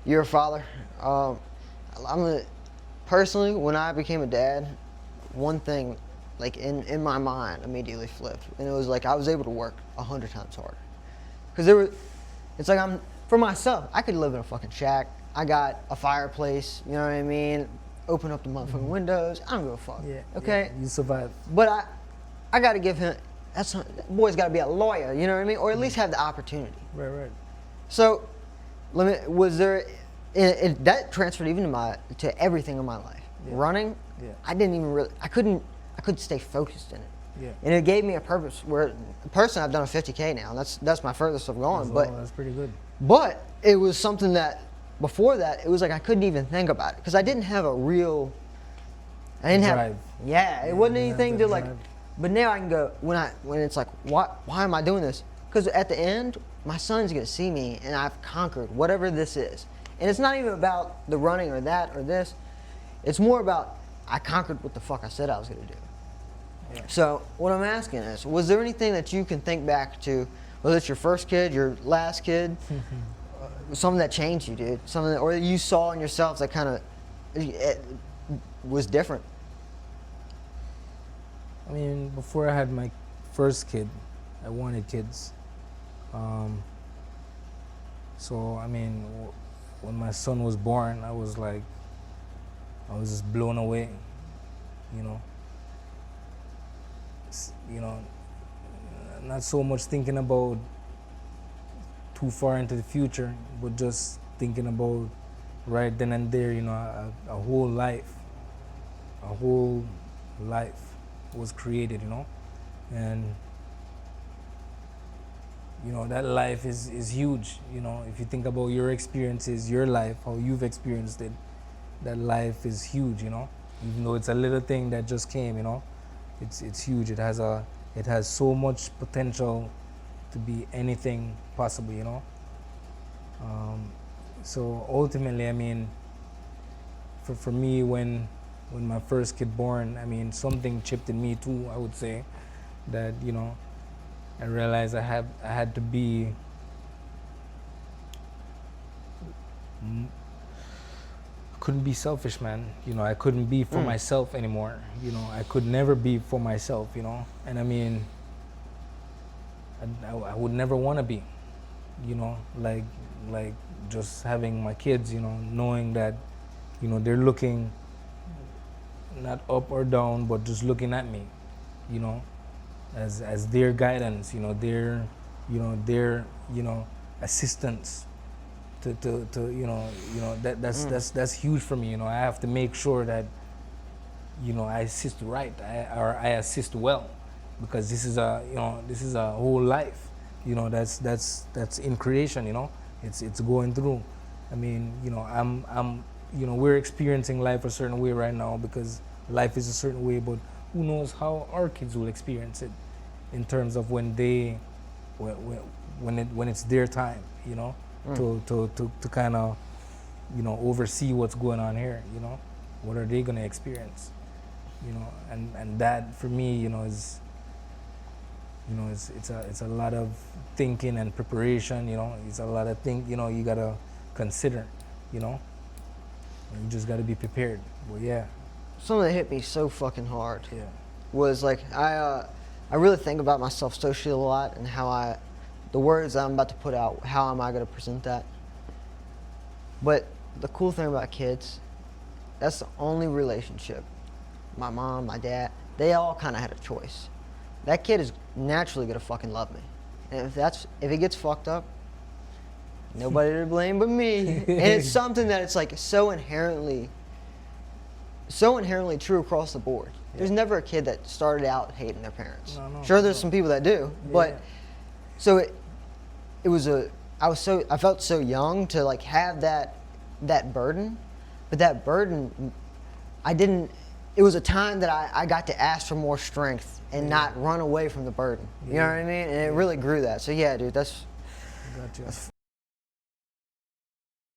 you're a father. Personally, when I became a dad, one thing, like in my mind, immediately flipped, and it was like I was able to work 100 times harder, because it's like for myself. I could live in a fucking shack. I got a fireplace. You know what I mean? Open up the motherfucking windows. I don't give a fuck. Yeah. Okay. Yeah, you survive. But I got to give him. That boy's got to be a lawyer. You know what I mean? Or at least have the opportunity. Right. So, was there? That transferred even to everything in my life. Yeah. Running. Yeah. I didn't even really. I couldn't stay focused in it. Yeah. And it gave me a purpose. Personally, I've done a 50K now. That's my furthest I've gone. That's pretty good. But it was something that before that it was like I couldn't even think about it because I didn't have a real. I didn't drive. It wasn't anything to like. Drive. But now I can go when it's like why am I doing this? Because at the end my son's gonna see me and I've conquered whatever this is. And it's not even about the running or that or this. It's more about I conquered what the fuck I said I was gonna do. Yeah. So what I'm asking is, was there anything that you can think back to, whether it's your first kid, your last kid, something that changed you, dude, something or you saw in yourself that kind of was different? I mean, before I had my first kid, I wanted kids. So, I mean, when my son was born, I was just blown away, you know. Not so much thinking about too far into the future, but just thinking about right then and there, you know, a whole life was created, you know, and you know that life is huge. You know, if you think about your experiences, your life, how you've experienced it, that life is huge, you know. Even though it's a little thing that just came, you know, it's huge. It has so much potential to be anything possible, you know. So ultimately, I mean, for me, when my first kid born, I mean, something chipped in me too, I would say, that, you know, I realized I had to be couldn't be selfish, man. You know, I couldn't be for myself anymore. You know, I could never be for myself, you know. And I mean, I would never want to be, you know, like just having my kids, you know, knowing that, you know, they're looking not up or down, but just looking at me, you know, as their guidance, you know, their assistance to that's huge for me. You know, I have to make sure that, you know, I assist right, I assist well, because this is a whole life, you know, that's in creation, you know, it's going through. I mean, you know, you know, we're experiencing life a certain way right now because life is a certain way, but who knows how our kids will experience it in terms of when it's their time, you know, to kind of, you know, oversee what's going on here, you know, what are they gonna experience, you know, and that for me, you know, is, you know, it's a lot of thinking and preparation, you know, it's a lot of things, you know, you gotta consider, you know, and you just gotta be prepared. Well, yeah. Something that hit me so fucking hard. Yeah. Was like I really think about myself socially a lot and how the words I'm about to put out, how am I going to present that? But the cool thing about kids, that's the only relationship. My mom, my dad, they all kind of had a choice. That kid is naturally going to fucking love me. And if it gets fucked up, nobody to blame but me. And it's something that it's like so inherently true across the board. Yeah. There's never a kid that started out hating their parents. No, sure, there's some people that do, but so I felt so young to like have that burden, but that burden, it was a time that I got to ask for more strength and not run away from the burden. You know what I mean? And it really grew that. So yeah, dude, that's